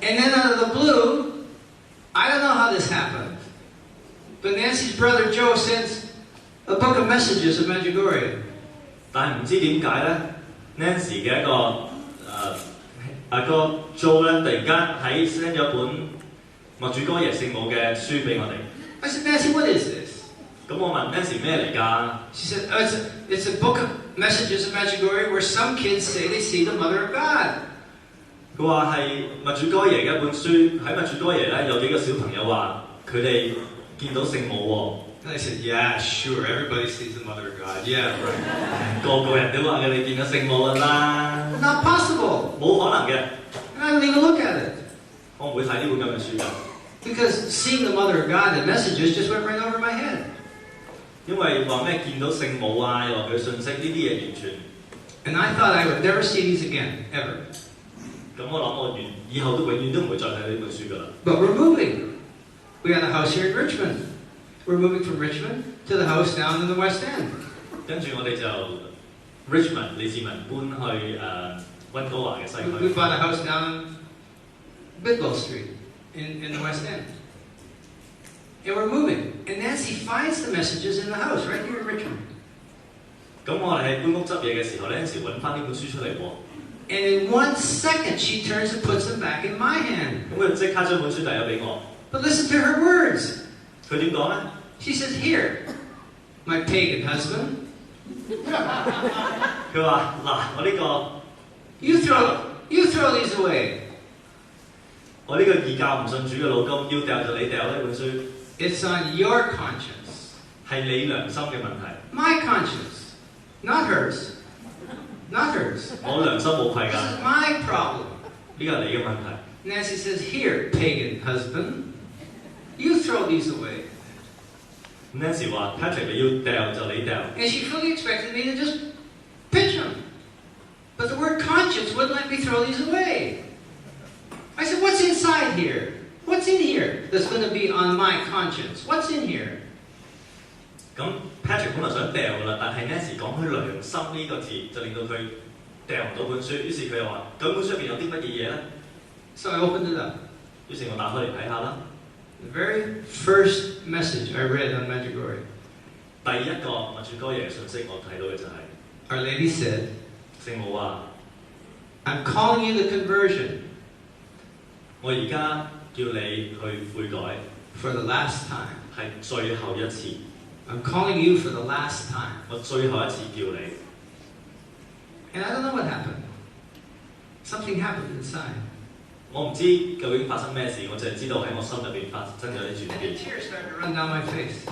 And then out of the blue, I don't know how this happened, but Nancy's brother Joe sent a book of messages of Medjugorje. 但係唔知點解咧 ，Nancy 嘅一個阿哥 Joe 咧，突然間喺 send 咗本默主哥耶聖母嘅書俾我哋。I said, Nancy, what is this? 咁我問 Nancy 咩嚟㗎？ She said, oh, it's a book of messages of Medjugorje where some kids say they see the Mother of God. 佢話係默主哥耶嘅一本書，喺默主哥耶咧有幾個小朋友話佢哋見到聖母喎。 And I said, yeah, sure, everybody sees the Mother of God. Yeah, right. 個人都話佢哋見到聖母啦。Not possible. 冇可能嘅。 And I don't even look at it. 我唔會睇呢本咁嘅書㗎。Because seeing the Mother of God in messages just went right over my head. 因為話咩見到聖母啊，又話佢信息呢啲嘢完全。And I thought I would never see these again, ever. 咁我諗我以後都永遠都唔會再睇呢本書㗎啦。But we're moving. We got a house here in Richmond. We're moving from Richmond to the house down in the West End. 跟住我哋就 Richmond 李志文搬去溫哥華嘅西區。We bought a house down Bidwell Street in the West End. And we're moving. And Nancy finds the messages in the house right here in Richmond. 咁我哋喺搬屋執嘢嘅時候咧，有時揾翻呢本書出嚟喎。And in 1 second, she turns and puts them back in my hand. 咁佢即刻將本書遞咗俾我。But listen to her words. 佢點講咧 She says, here, my pagan husband. 佢話嗱，我呢個 You throw these away. 我呢個異教唔信主嘅老公要掉就你掉呢本書。It's on your conscience. 係你良心嘅問題。My conscience, not hers. Not hers. 我良心冇愧㗎。This is my problem. 呢個係你嘅問題。Nancy says, here, pagan husband. You throw these away. Nancy 話 Patrick 你要掉就你掉。And she fully expected me to just pitch them. But the word conscience wouldn't let me throw these away. I said, what's inside here? What's in here that's going to be on my conscience? What's in here? 咁 Patrick 本來想掉㗎啦，但係 Nancy 講開良心呢個字，就令到佢掉唔到本書。於是佢又話：咁本書入邊有啲乜嘢嘢咧？ So I opened it up. 於是我打開嚟睇下啦。The very first message I read on Medjugorje. 第一個默主哥耶嘅信息我睇到嘅就係 Our Lady said, 聖母話： I'm calling you to conversion 我而家叫你去悔改， for the last time. 係最後一次。 I'm calling you for the last time. 我最後一次叫你。 And I don't know what happened. Something happened inside. 我唔知究竟發生咩事，我淨係知道喺我心入邊發生咗啲轉 And 變。 the tears started to run down my face.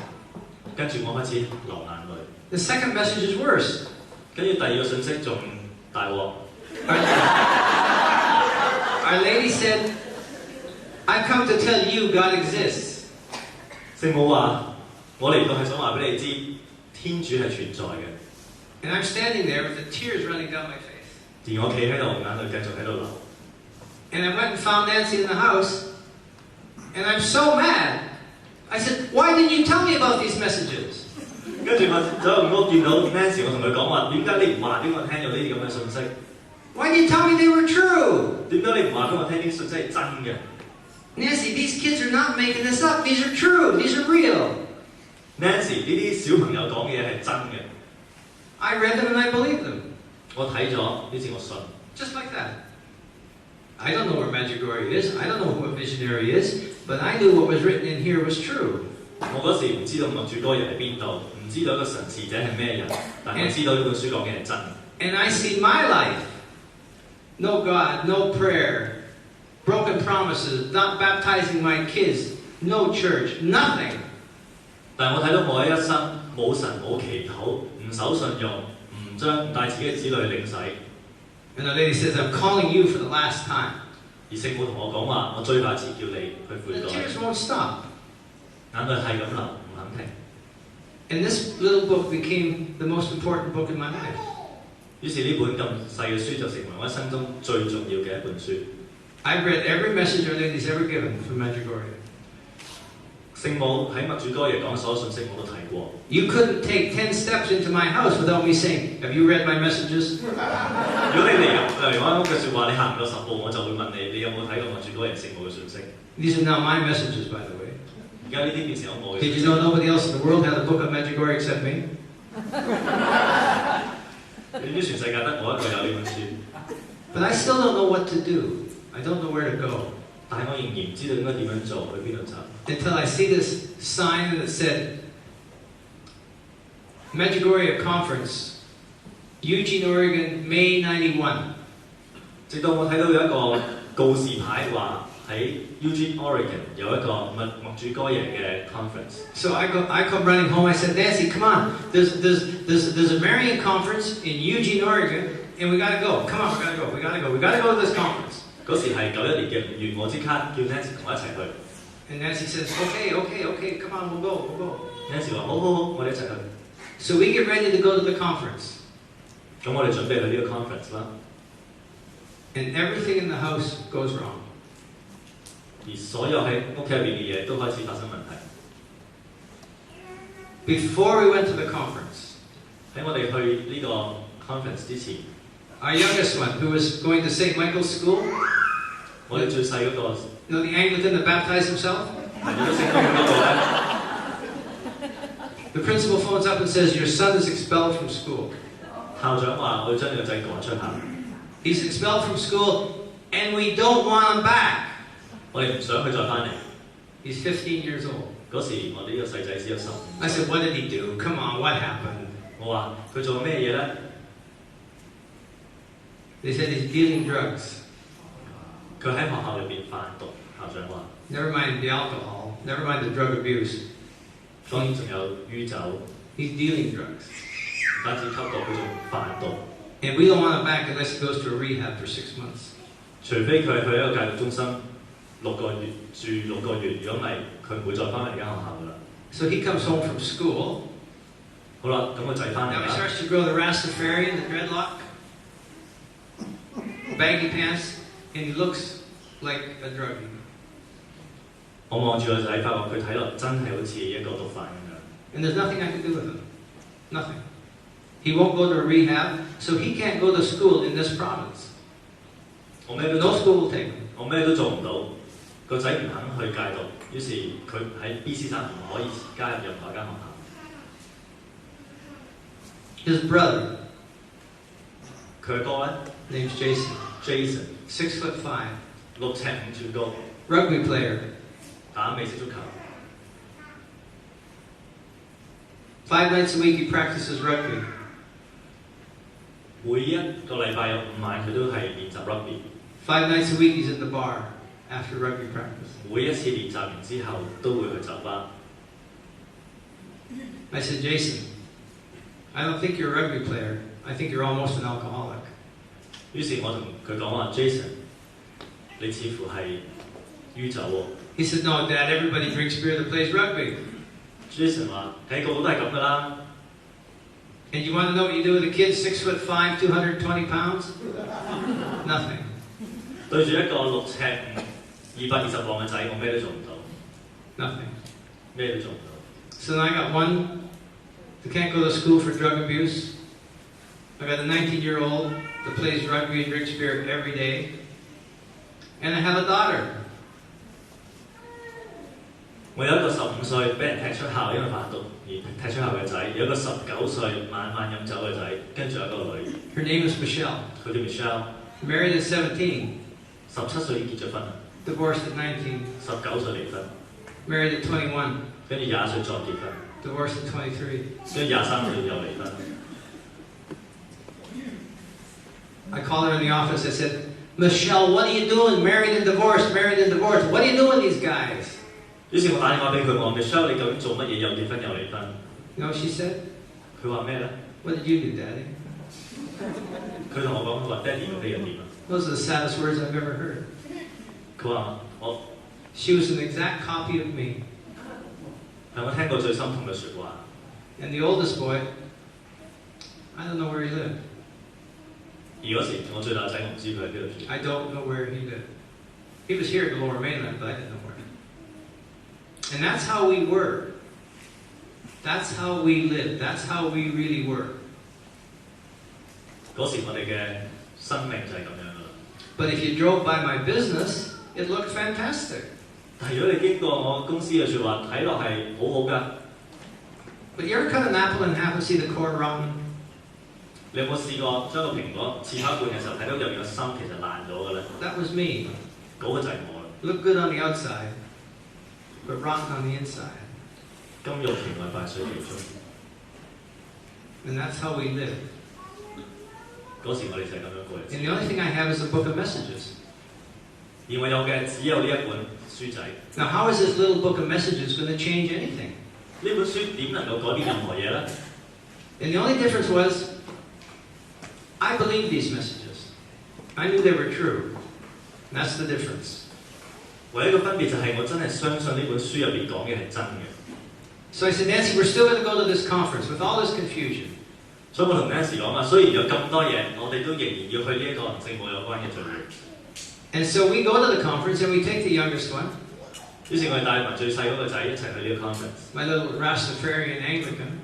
跟住我開始流眼淚。 The second message is worse. 跟住第二個信息仲大鑊。 Our Lady said, I've come to tell you God exists. 聖母話：我嚟到係想話俾你知，天主係存在嘅。 And I'm standing there with the tears running down my face. 而我企喺度，眼淚繼續喺度流。 And I went and found Nancy in the house. And I'm so mad. I said, why didn't you tell me about these messages? 跟住我走入屋見到 Nancy， 我同佢講話：點解你唔話俾我聽有呢啲咁嘅信息？ Why didn't you tell me they were true? 點解你唔話俾我聽呢啲信息係真嘅 Nancy, these kids are not making this up. These are true. These are real. ？Nancy 呢啲小朋友講嘅嘢係真嘅。 I read them and I believed them. 我睇咗，於是我信。 Just like that. I don't know where Medjugorje is. I don't know who a visionary is. But I knew what was written in here was true. 我嗰時唔知道默主哥耶喺邊度，唔知道一個神視者係咩人，但我知道呢本書講嘅係真。 And I see my life. No God, no prayer, broken promises, not baptizing my kids, no church, nothing. 但係我睇到我嘅一生冇神冇祈禱，唔守信用，唔帶自己嘅子女領洗。 And the lady says, I'm calling you for the last time. 而聖母同我講話，我最後一次叫你去悔 The 改。 tears won't stop. 眼淚係咁流，唔肯停。 And this little book became the most important book in my life. 於是呢本咁細嘅書就成為我一生中最重要嘅一本書。 I've read every message Our Lady's ever given from Medjugorje. 聖母喺默主哥耶講所有信息我都睇過。 You couldn't take 10 steps into my house without me saying, have you read my messages? 如果你嚟入例如我啱啱嘅説話，你行唔夠10步，我就會問你，你有冇睇過我住嗰日聖母嘅信息？ These are now my messages, by the way. 而家呢啲變成咗我嘅。 Did you know nobody else in the world had a book of Medjugorje except me? 你知全世界得我一個有呢本書， But I still don't know what to do. I don't know where to go 但係我仍然唔知道應該點樣做，去邊度走。 until I see this sign that said Medjugorje Conference, Eugene, Oregon, May 91. 直到我睇到有一個告示牌話喺 Eugene, Oregon 有一個默主哥耶嘅 conference。 So I come running home. I said, Nancy, come on. There's a Marian conference in Eugene, Oregon, and we gotta go. Come on, we gotta go. We gotta go. We gotta go to this conference. 嗰時係91年嘅5月，我即刻叫 Nancy 同我一齊去。 And Nancy says, okay. Come on, we'll go. Nancy 話好，我哋一齊去。 So we get ready to go to the conference. 咁我哋準備去呢個 conference 啦。 And everything in the house goes wrong. 而所有喺屋企入邊嘅嘢都開始發生問題。 Before we went to the conference, 喺我哋去呢個 conference 之前， our youngest one, who was going to St. Michael's School, 我哋最細嗰個 you know, the Anglican that baptized himself, 係咗聖經嗰個咧， the principal phones up and says, your son is expelled from school. 校長話我要將你個仔趕出校。 He's expelled from school, and we don't want him back. 我哋唔想佢再翻嚟。 He's 15 years old. 嗰時我哋呢個細仔只有15。 I said, what did he do? Come on, what happened? 我話佢做咩嘢咧？ They said he's dealing drugs. 佢喺學校裏邊販毒。校長話 Never mind the alcohol. Never mind the drug abuse. 當然仲有酗酒， He's dealing drugs. 唔單止吸毒，佢仲販毒。 And we don't want him back unless he goes to a rehab for 6 months. 除非佢去一個戒毒中心6個月住6個月，如果唔係，佢唔會再翻嚟間學校噶啦。 So he comes home from school. 好啦，咁個仔翻嚟 Now he 啦， starts to grow the Rastafarian, the dreadlock, baggy pants, and he looks like a druggie. 我望住個仔，發覺佢睇落真係好似一個毒販咁樣。 And there's nothing I can do with him. Nothing. He won't go to a rehab, so he can't go to school in this province. 我咩都 No 做， school will take him. 我咩都做唔到。個仔唔肯去戒毒，於是佢喺 BC 山唔可以加入任何一間學校。 His brother, 佢嘅哥咧 name's Jason, ，Jason， 6'5", 6尺5寸高， rugby player. 打美式足球。 5 nights a week he practices rugby. 每一個禮拜有5晚佢都係練習 rugby。 5 nights a week he's in the bar after rugby practice. 每一次練習完之後都會去酒吧。 I said, Jason, I don't think you're a rugby player. I think you're almost an alcoholic. 於是我同佢講話 ，Jason，你似乎係酗酒喎。 He said, no, Dad, everybody drinks beer that plays rugby. Jason 話：係個個都係咁噶啦。 And you want to know what you do with a kid 6'5", 220 pounds? Nothing. 對住一個6尺5、220磅嘅仔，我咩都做唔到， Nothing. 咩都做唔到。 So then I got one that can't go to school for drug abuse. I got a 19-year-old that plays rugby and drinks beer every day. And I have a daughter. 我有一個15歲俾人踢出校，因為販毒而踢出校嘅仔，有一個19歲晚晚飲酒嘅仔，跟住有一個女， Her name is Michelle. 佢叫 Michelle， Married at 17. 17歲已經結咗婚啦， Divorced at 19. 19歲離婚， Married at 21. 跟住20歲再結婚， Divorced at 23. 跟住23歲又離婚。 I called her in the office. I said, Michelle, what are you doing? Married and divorced, married and divorced. What are you doing these guys? 於是我打電話俾佢，我話 Michelle，你究竟做乜嘢？又結婚又離婚？ You know what she said? 佢話咩咧？ What did you do, Daddy? 佢同我講，佢話爹哋你又點啊？ Those are the saddest words I've ever heard. 佢話我 She was an exact copy of me. 係我聽過最心痛嘅説話。 And the oldest boy, I don't know where he lived. 而嗰時我最大仔，我唔知佢喺邊度住。 I don't know where he lived. He was here at the Lower Mainland, but I didn't know where. And that's how we were. That's how we lived. That's how we really were. 嗰時我哋嘅生命就係咁樣噶啦。But if you drove by my business, it looked fantastic. 但係如果你經過我公司嘅説話，睇落係好好噶。But you ever cut an apple in half and see the core rotten? 你有冇試過將個蘋果切開一半嘅時候，睇到入面個心其實爛咗嘅咧？ That was me. 嗰個就係我啦。Looked good on the outside, but rotten on the inside. 金玉其外，敗絮其中。And that's how we live. 嗰時我哋就係咁樣過日子。 And the only thing I have is a book of messages. 而我有嘅只有呢一本書仔。 Now, how is this little book of messages going to change anything? 呢本書點能夠改變任何嘢咧？ And the only difference was, I believed these messages. I knew they were true. And that's the difference. 唯一嘅分別就係我真係相信呢本書入邊講嘅係真嘅。 So I said, Nancy, we're still going to go to this conference with all this confusion. 所以我同 Nancy 講話，雖然有咁多嘢，我哋都仍然要去呢一個同聖母有關嘅聚會。 And so we go to the conference and we take the youngest one, 於是我哋帶埋最細嗰個仔一齊去呢個 conference。 my little Rastafarian Anglican,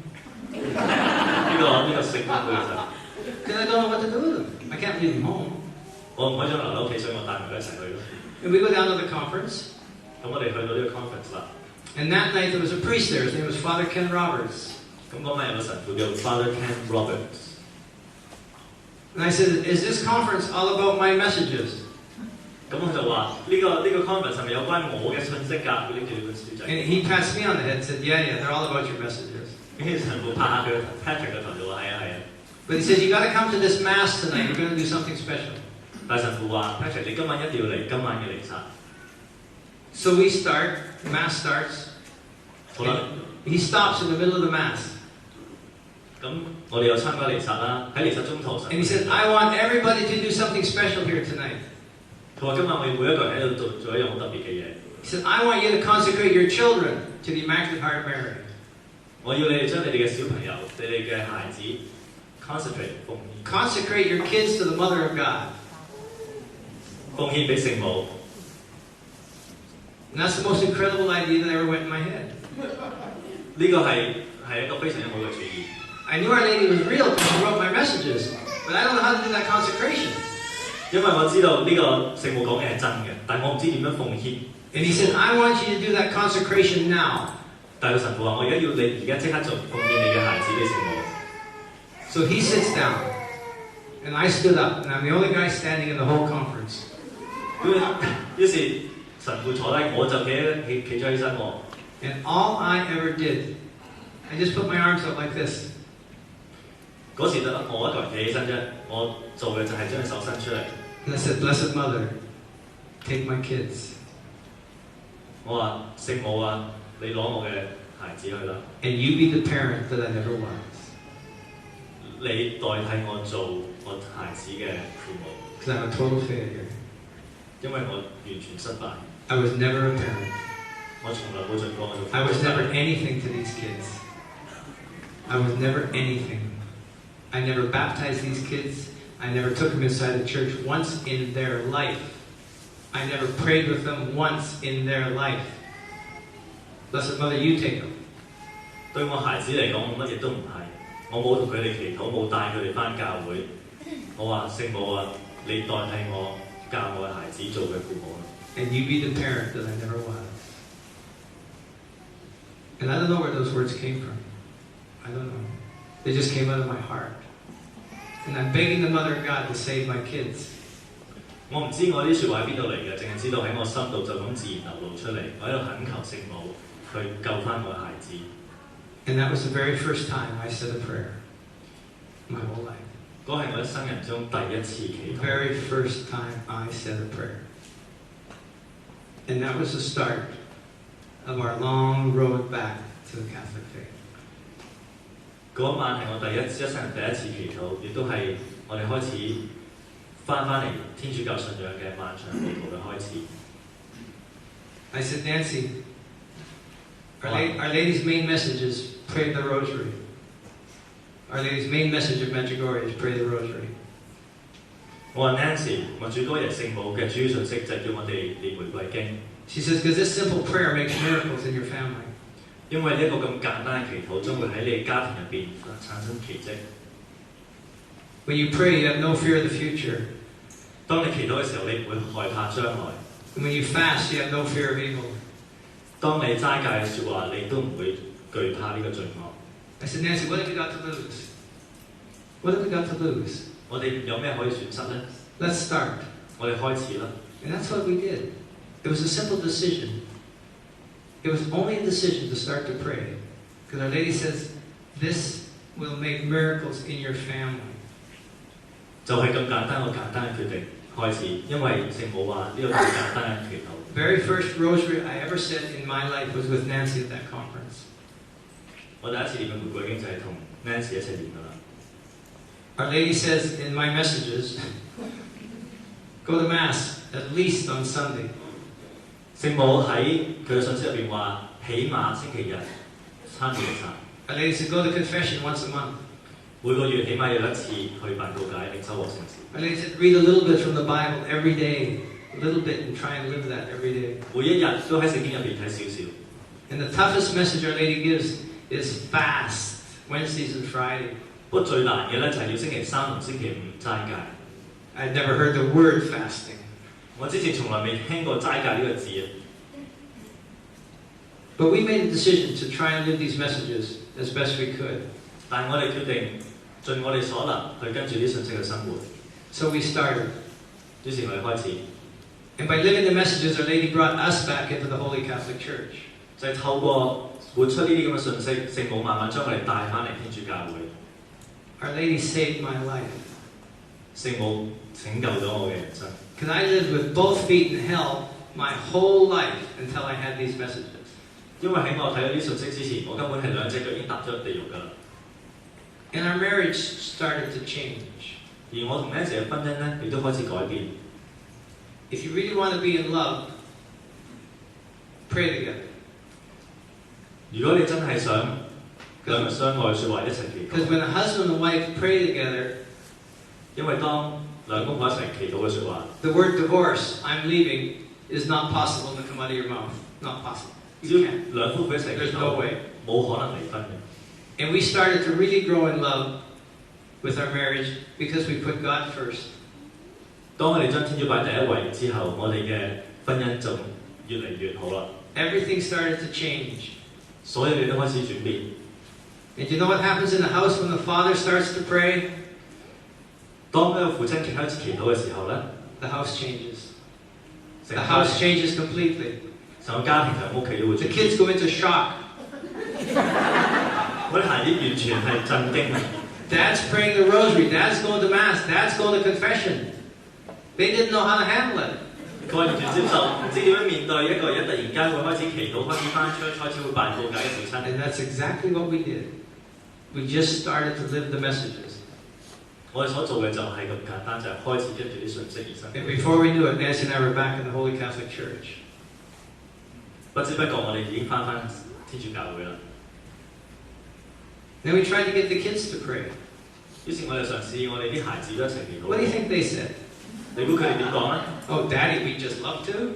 呢個聖母嘅仔， because I don't know what to do with him. I can't leave him home. 我唔可以將佢留喺屋企，所以我帶埋佢一齊去咯。 And we go down to the conference. 咁我哋去到呢個 conference 啦。 And that night there was a priest there. His name was Father Ken Roberts. 咁嗰晚有個神父叫 Father Ken Roberts。 And I said, is this conference all about my messages? 咁我就話呢個 conference 係咪有關我嘅信息㗎？佢拎住呢本書仔。 And he pats me on the head and said, yeah, they're all about your messages. 跟住神父拍下佢 Patrick 嘅頭就話係啊係啊。 But he says, you got to come to this mass tonight. We're going to do something special. 但神父話 Patrick 你今晚一定要嚟今晚嘅彌撒。 So we start, the mass starts. 好啦， He stops in the middle of the mass. 咁我哋有參加彌撒啦，喺彌撒中途神。 And he said, I want everybody to do something special here tonight. 佢話今晚我哋每一個人喺度做一樣好特別嘅嘢。 He said, I want you to consecrate your children to the Immaculate Heart of Mary. 我要你哋將你哋嘅小朋友、你哋嘅孩子 consecrate 奉獻， Consecrate your kids to the Mother of God. 奉獻俾聖母。 And that's the most incredible idea that ever went in my head. 呢個係一個非常之好嘅主意。 I knew Our Lady was real because she wrote my messages, but I don't know how to do that consecration. 因為我知道呢個聖母講嘅係真嘅，但我唔知點樣奉獻。 And he said, I want you to do that consecration now. 但係個神父話：我而家要你而家即刻做奉獻你嘅孩子俾聖母。 So he sits down, and I stood up, and I'm the only guy standing in the whole conference. 於是神父坐低，我就企咗起身喎。 And all I ever did, I just put my arms up like this. 嗰時得我一個人企起身啫，我做嘅就係將手伸出嚟。 And I said, Blessed Mother, take my kids. 我話聖母啊，你攞我嘅孩子去啦， And you be the parent that I never was. 你代替我做我孩子嘅父母， Because I'm a total failure. 因為我完全失敗， I was never a parent. 我從來冇盡過我做父母。 I was never anything to these kids. I was never anything. I never baptized these kids. I never took them inside the church once in their life. I never prayed with them once in their life. Blessed Mother, you take them. 對我孩子嚟講，我乜嘢都唔係，我冇同佢哋祈禱，冇帶佢哋返教會。我話聖母啊，你代替我教我嘅孩子做嘅父母啦。 And you be the parent that I never was. And I don't know where those words came from. I don't know. They just came out of my heart. And I'm begging the Mother of God to save my kids. 我唔知我啲説話喺邊度嚟嘅，淨係知道喺我心度就咁自然流露出嚟。我喺度懇求聖母去救翻我嘅孩子。 And that was the very first time I said a prayer in my whole life. 嗰係我一生人中第一次祈 The 禱。 very first time I said a prayer. And that was the start of our long road back to the Catholic faith. 嗰晚係我一生人第一次祈禱，亦都係我哋開始翻嚟天主教信仰嘅漫長路途嘅開始。 I said, Nancy, Our Lady's main message is pray the rosary. Our Lady's main message of Medjugorje is pray the rosary. 我話 Nancy， 默主哥耶聖母嘅主要信息就係叫我哋念玫瑰經。 She says, because this simple prayer makes miracles in your family. 因為呢一個咁簡單嘅祈禱，將會喺你嘅家庭入邊產生奇蹟。When you pray, you have no fear of the future. 當你祈禱嘅時候，你唔會害怕將來。And when you fast, you have no fear of evil. 當你齋戒嘅説話，你都唔會懼怕呢個罪惡。I said, Nancy, what have we got to lose? What have we got to lose? 我哋有咩可以損失呢？ Let's start. 我哋開始啦。 And that's what we did. It was a simple decision. It was only a decision to start to pray. Because Our Lady says, this will make miracles in your family. 就係咁簡單個簡單嘅決定開始，因為聖母話呢個最簡單嘅祈禱。Very first rosary I ever said in my life was with Nancy at that conference. 我第一次念嘅玫瑰經就係同 Nancy 一齊念㗎啦。Our Lady says in my messages, go to Mass at least on Sunday. 聖母喺佢嘅信息入邊話，起碼星期日參與彌撒。Our Lady said, go to confession once a month. 每個月起碼有一次去辦告解，領修和聖事。Our Lady said, read a little bit from the Bible every day. A little bit and try and live that every day. 每一日都喺聖經入邊睇少少。And the toughest message Our Lady gives is fast, Wednesdays and Friday. 不過最難嘅咧就係要星期三同星期五齋戒。I'd never heard the word fasting. 我之前從來未聽過齋戒呢個字啊。But we made a decision to try and live these messages as best we could. 但係我哋決定盡我哋所能去跟住啲信息去生活。So we started. 於是我哋開始。And by living the messages, Our Lady brought us back into the Holy Catholic Church. 就係透過活出呢啲咁嘅信息，聖母慢慢將我哋帶翻嚟天主教會。Our Lady saved my life. 聖母拯救咗我嘅人生。Because I lived with both feet in hell my whole life until I had these messages. 因為喺我睇到啲信息之前，我根本係兩隻腳已經踏咗地獄㗎啦。And our marriage started to change. 而我同 Nancy 嘅婚姻咧，亦都開始改變。If you really want to be in love, pray together. 如果你真係想兩人相愛説話一齊祈禱， Because when a husband and wife pray together, 因為當兩公婆一齊祈禱嘅説話， the word divorce, I'm leaving, is not possible to come out of your mouth. Not possible. 只 You 要 can't. 兩夫婦一齊祈 There's 禱， no way. 冇可能離婚嘅。 And we started to really grow in love with our marriage because we put God first. 當我哋將天主擺第一位之後，我哋嘅婚姻就越嚟越好啦。Everything started to change. 所有嘢都開始轉變。 And you know what happens in the house when the father starts to pray? 當呢個父親開始祈禱嘅時候咧， The house changes. 成 The 個 house changes completely. 成個家庭同屋企都會 The 轉變。 kids go into shock. 嗰啲孩子完全係震驚啊！ Dad's praying the rosary. Dad's going to Mass. Dad's going to confession. They didn't know how to handle it. 佢完全接受，唔知點樣面對一個人突然間會開始祈禱，開始翻 church，開始會辦告解嘅父親。 And that's exactly what we did. We just started to live the messages. 我哋所做嘅就係咁簡單，就係開始跟住啲信息而生。 And before we knew it, Nancy and I were back in the Holy Catholic Church. 不知不覺我哋已經翻天主教會啦。 Then we tried to get the kids to pray. 於是我哋嘗試我哋啲孩子都一齊祈禱。 What do you think they said? 你估佢哋點講咧？ Oh, Daddy, we just love to.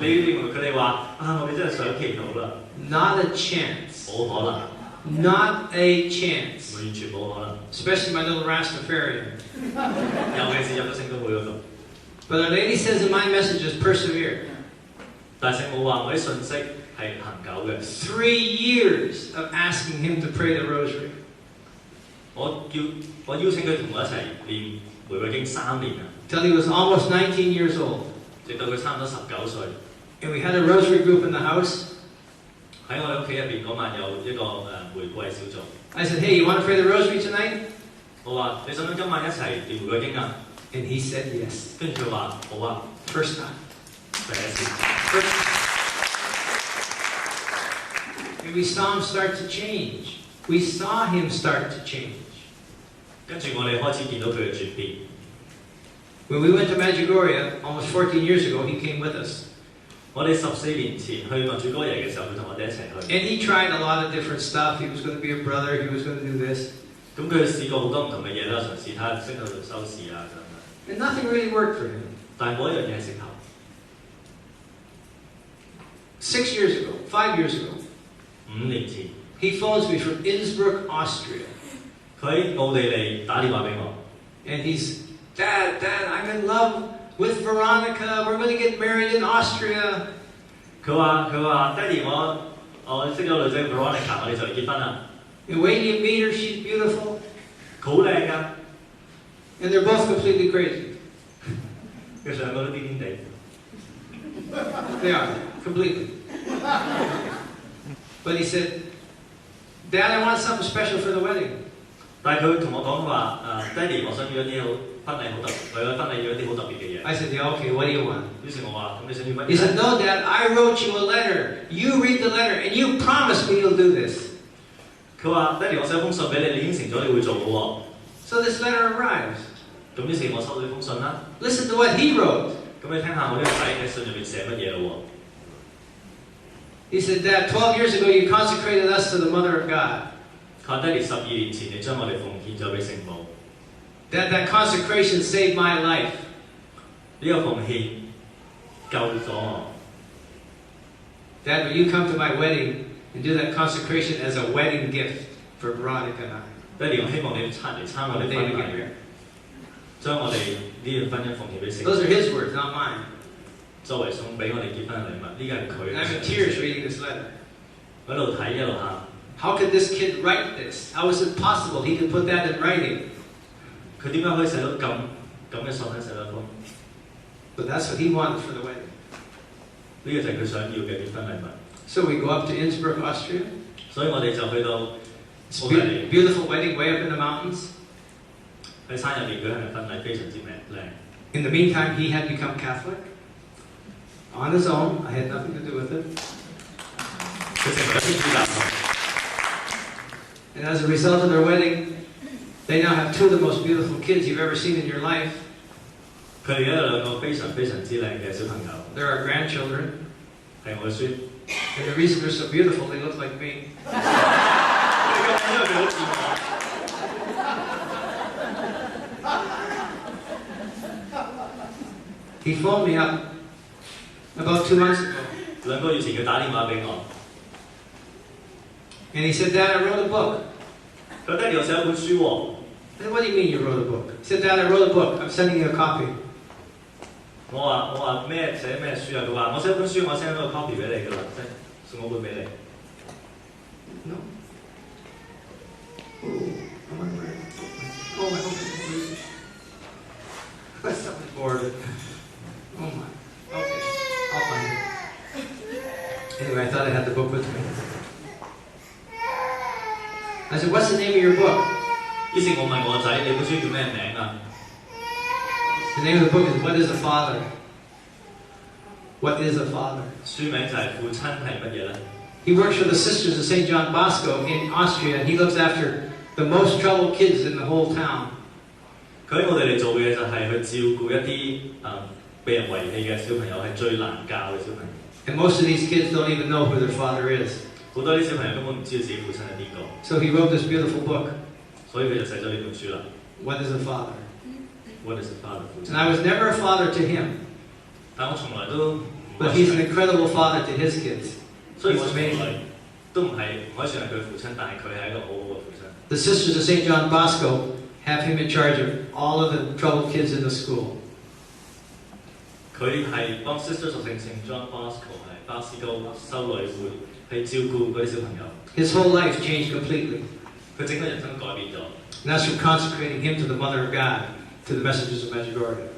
你認為佢哋話啊，我哋真係想祈禱啦？ Not a chance. 冇可能， Not a chance. 完全冇可能。 Especially my little Rastafarian. 尤其是入咗聖公會嗰度。 But Our Lady says in my messages, persevere. 但係聖母話我啲信息係恒久嘅。 3 years of asking him to pray the rosary. 我邀請佢同我一齊念玫瑰經3年啊， Till he was almost 19 years old. 直到佢差唔多19歲。 And we had a rosary group in the house. 喺我哋屋企入邊嗰晚有一個玫瑰小組。 I said, hey, you want to pray the rosary tonight? 我話你想唔想今晚一齊念玫瑰經啊？ And he said yes. 跟住佢話好啊， First time. 第一次。 And we saw him start to change. We saw him start to change. 跟住我哋開始見到佢嘅轉變。 When we went to Medjugorje almost 14 years ago, he came with us. 我哋14年前去默主哥耶嘅時候，佢同我哋一齊去。 And he tried a lot of different stuff. He was going to be a brother. He was going to do this. 咁佢試過好多唔同嘅嘢啦，嘗試睇下識去做修士啊咁樣。 And nothing really worked for him. 但係冇一樣嘢係適合。 6 years ago, 5 years ago, 5年前， he phones me from Innsbruck, Austria. 佢喺奧地利打電話俾我， And he's, Dad, I'm in love with Veronica. We're going to get married in Austria. 佢話爹哋我識咗女仔 Veronica， 我哋就嚟結婚啦。And wait till you meet her, she's beautiful. 佢好靚㗎， And they're both completely crazy. 佢兩個都癲癲地。 They are, completely. But he said, Dad, I want something special for the wedding. 但係佢同我講話爹哋，我想要一啲好婚禮好特別，為咗婚禮要一啲好特別嘅嘢。 I said, yeah, okay, what do you want? 於是我話：咁你想要乜 He 嘢 said, no, Dad, I wrote you a letter. You read the letter, and you promised me you'll do this. 佢話：爹哋，我寫封信俾你，你應承咗你會做嘅喎。 So this letter arrives. 咁於是我收到呢封信啦。 Listen to what he wrote. 咁你聽下我呢個仔喺信入面寫乜嘢咯 He said, Dad, 12 years ago you consecrated us to the Mother of God. 佢話：爹哋12年前你將我哋奉獻咗俾聖母， Dad, that consecration saved my life. 呢個奉獻救咗我。 Dad, will you come to my wedding and do that consecration as a wedding gift for Veronica and I? 爹哋，我希望你參我哋 The 婚 day we 禮 get married. 將我哋呢段婚姻奉獻俾聖母， Those are his words, not mine. 作為送俾我哋結婚嘅禮物。呢個係佢 And I'm in 嘅。 tears reading this letter. 我一路睇一路喊。 How could this kid write this? How is it possible he could put that in writing? 佢點解可以寫到咁嘅信咧？寫到一封， But that's what he wanted for the wedding. 呢個就係佢想要嘅結婚禮物。 So we go up to Innsbruck, Austria. 所以我哋就去到 It's 奧地利 beautiful wedding way up in the mountains. 喺山入邊舉行嘅婚禮，非常之靚。 In the meantime, he had become Catholic. On his own. I had nothing to do with it. 佢成為咗天主教徒。 And as a result of their wedding, they now have two of the most beautiful kids you've ever seen in your life. 佢哋而家有兩個非常非常之靚嘅小朋友， They're our grandchildren. 係我嘅孫。 And the reason they're so beautiful, they look like me. 因為佢好似我。 He phoned me up about 2 months ago. 2個月前佢打電話俾我， And he said, Dad, I wrote a book. 佢爹哋我寫一本書喎。 I said, what do you mean you wrote a book? He said, Dad, I wrote a book. I'm sending you a copy. 我話寫咩書啊？佢話我寫一本書，我 send 咗個 copy 俾你㗎啦，即係送我本俾你。 No. Oh, I wonder where. Oh, I hope it's blue. That's something bored. Oh my. Okay, I'll find it. Anyway, I thought I had the book with me. I said, what's the name of your book? 於是我問我仔：你本書叫咩名啊？ The name of the book is What is a Father? What is a Father? 書名就係父親係乜嘢咧？ He works for the Sisters of St. John Bosco in Austria, and he looks after the most troubled kids in the whole town. 佢喺我哋嚟做嘅嘢就係去照顧一啲被人遺棄嘅小朋友，係最難教嘅小朋友。 And most of these kids don't even know who their father is. 好多啲小朋友根本唔知道自己父親係邊個， So he wrote this beautiful book, 所以佢就寫咗呢本書啦。What is a Father? What is a father？ 父 And 親。 I was never a father to him, 但我從來都唔 but 可 he's 以 an incredible father to his kids. 所以我 He's 從 amazing. 來都唔可以算係佢父親，但係佢係一個好好嘅父親。 The Sisters of St. John Bosco have him in charge of all of the troubled kids in the school. 佢係幫 Sisters of St. John Bosco 係巴斯高修女會去照顧嗰啲小朋友。 His whole life changed completely. 佢整個人生改變咗。 And that's from consecrating him to the Mother of God, to the messengers of Medjugorje.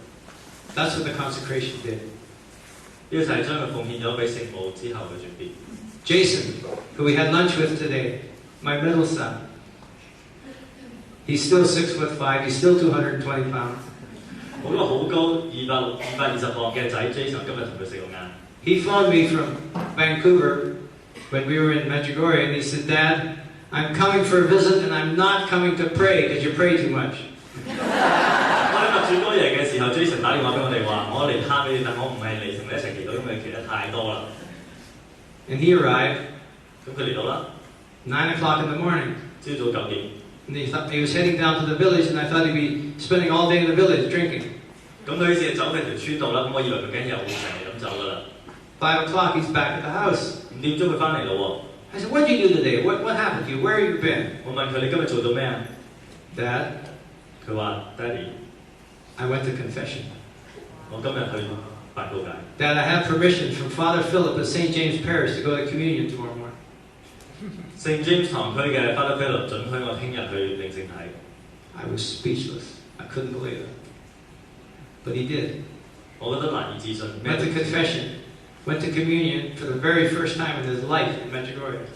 That's what the consecration did. 呢個就係將佢奉獻咗俾聖母之後嘅轉變。 Jason, who we had lunch with today, my middle son. He's still 6'5", he's still 220 pounds. 好個好高220磅嘅仔 Jason 今日同佢食個晏。 He phoned me from Vancouver when we were in Medjugorje, and he said, Dad, I'm coming for a visit and I'm not coming to pray because you pray too much. 我喺墨住哥爺嘅時候 ，Jason 打電話俾我哋話：我嚟探你哋，但我唔係嚟同你一齊祈禱，因為祈得太多啦。 And he arrived 咁佢嚟到啦， 9 o'clock in the morning. 朝早9點。 And he thought he was heading down to the village, and I thought he'd be spending all day in the village drinking. 咁佢於是走緊條村道啦，咁我以為佢梗係又會成日飲酒噶啦。 5 o'clock, he's back at the house. 5點鐘佢翻嚟咯 I said, what did you do today? What happened to you? Where have you been? 喎。我問佢：你今日做咗咩啊？ Dad, 佢話：爹哋， I went to confession. 我今日去辦告解。 Dad, I have permission from Father Philip of St. James Parish to go to communion tomorrow morning. 聖 James 堂區嘅 Father Philip 准許我聽日去領聖體。 I was speechless. I couldn't believe it. But he did. 我覺得難以置信。 Went to confession. Went to communion for the very first time in his life in Medjugorje.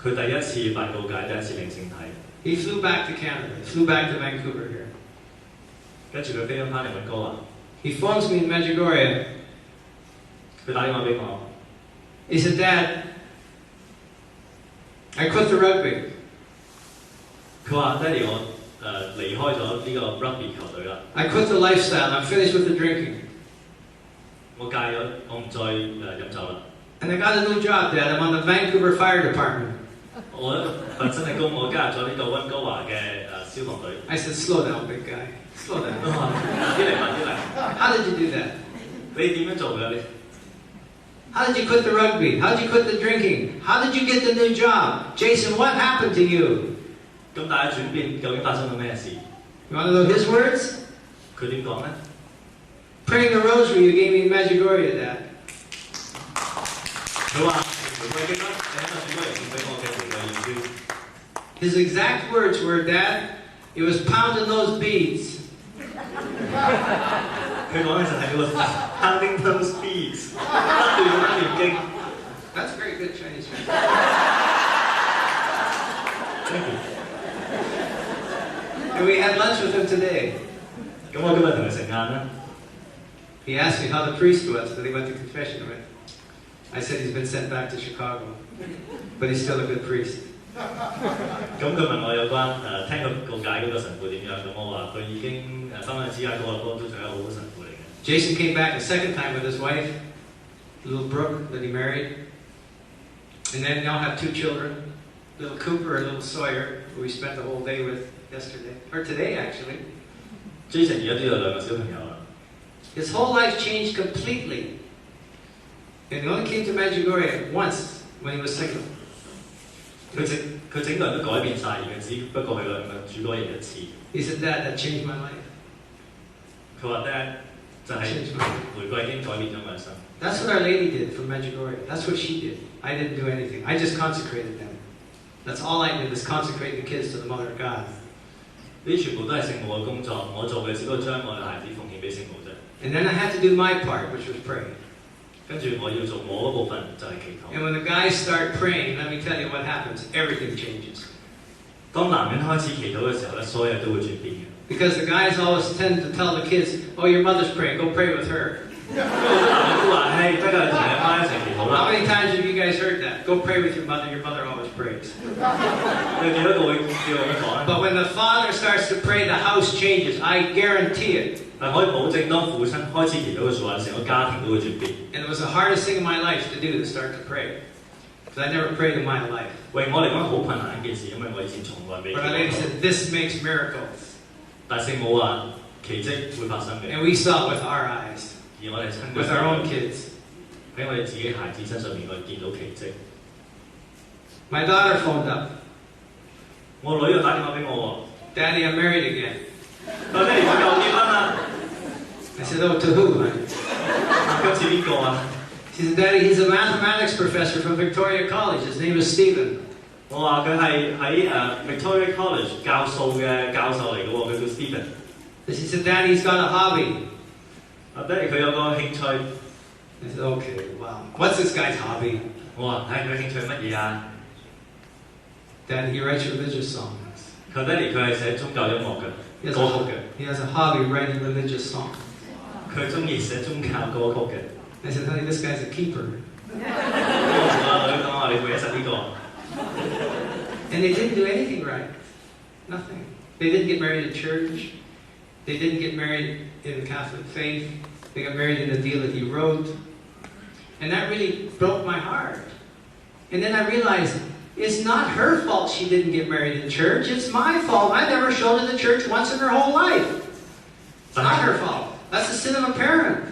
佢第一次辦告解，第一次領聖體。 He flew back to Canada. He flew back to Vancouver here. 跟住佢飛翻嚟溫哥華， He phones me in Medjugorje. 佢打電話俾我， He said, Dad, I quit the rugby. 佢話：爹哋，我離開咗呢個 rugby 球隊啦， I quit the lifestyle. I'm finished with the drinking. 我戒咗，我唔再飲酒啦。 And I got a new job, Dad. I'm on the Vancouver Fire Department. 我份新嘅工，我加入咗呢個溫哥華嘅消防隊。 I said, slow down, big guy. Slow 都 down. 話：慢啲嚟，慢啲嚟。 How did you do that? 你點樣做㗎？你 How did you quit the rugby? How did you quit the drinking? How did you get the new job? Jason, what happened to you? 咁大嘅轉變，究竟發生咗咩事？ You want to know his words? 佢點講咧？ Praying the rosary you gave me in Medjugorje, Dad. 佢話：玫瑰經啦，你喺度點解送俾我嘅玫瑰要捐？ His exact words were, Dad, it was pounding those beads. 佢講嘅就係個 pounding those beads， 不斷咁念經。 That's very good Chinese. Thank you。 And we had lunch with him today. 咁我今日同佢食晏啦。 He asked me how the priest was, that he went to confession with. I said he's been sent back to Chicago, but he's still a good priest. 咁佢問我有關聽佢告解嗰個神父點樣，咁我話佢已經翻返去芝加哥啦，不過都仲係一個好好神父嚟嘅。 Jason came back a second time with his wife, little Brooke, that he married. And then now have two children, little Cooper and little Sawyer, who we spent the whole day with yesterday, or today actually. Jason 而家都有兩個小朋友啦。 His whole life changed completely. And he only came to Medjugorje once when he was single. 佢整個人都改變晒嘅，只不過係住多嘢一次。 He said, Dad, that changed my life. 佢話爹就係玫瑰經改變咗我嘅生。 That's what Our Lady did for Medjugorje. That's what she did. I didn't do anything. I just consecrated them. That's all I did was consecrate the kids to the Mother of God. 呢啲全部都係聖母嘅工作，我做嘅只不過將我嘅孩子奉獻俾聖母啫。 And then I had to do my part, which was pray. 跟住我要做我嗰部分就係祈禱。 And when the guys start praying, let me tell you what happens. Everything changes. 當男人開始祈禱嘅時候咧，所有都會轉變嘅。 Because the guys always tend to tell the kids, oh, your mother's praying, go pray with her. 因為好多男人都話：，嘿，不過同你阿媽一齊祈禱 How 啦。 many times have you guys heard that? Go pray with your mother always prays. 你幾多個會叫我咁講咧？ But when the father starts to pray, the house changes. I guarantee it. 但可以保證，當父親開始祈禱嘅時候，成個家庭都會轉變。 And it was the hardest thing in my life to do, to start to pray. Because I never prayed in my life. 為我嚟講好困難一件事，因為我以前從來未祈 But Our Lady 禱過。 said, this makes miracles. 但聖母話奇蹟會發生嘅， And we saw it with our eyes, 而我哋親 with our own kids. 喺我哋自己孩子身上面，我哋見到奇蹟。 My daughter phoned up. 我女又打電話俾我 Daddy, I'm married again. 喎，爹哋我又結婚啦。 I said, oh, to who, honey? 今次邊個啊？ She said, Daddy, he's a mathematics professor from Victoria College. His name is Stephen. 我話佢係喺Victoria College 教數嘅教授嚟嘅喎，佢叫 Stephen。 And she said, Daddy, he's got a hobby. 爹哋佢有個興趣。 I said, okay, wow. What's this guy's hobby? 我話：，佢興趣乜嘢啊？ Daddy, he writes religious songs. 佢爹哋佢係寫宗教音樂嘅 He has, 歌曲嘅， he has a hobby writing religious songs. 佢中意寫宗教歌曲嘅。 I said, honey, this guy's a keeper. 我同阿女講話：，你會一實呢個。 And they didn't do anything right. Nothing. They didn't get married in church. They didn't get married in the Catholic faith. They got married in the deal that he wrote. And that really broke my heart. And then I realized it's not her fault she didn't get married in church. It's my fault. I never showed her the church once in her whole life. It's not her fault. That's the sin of a parent.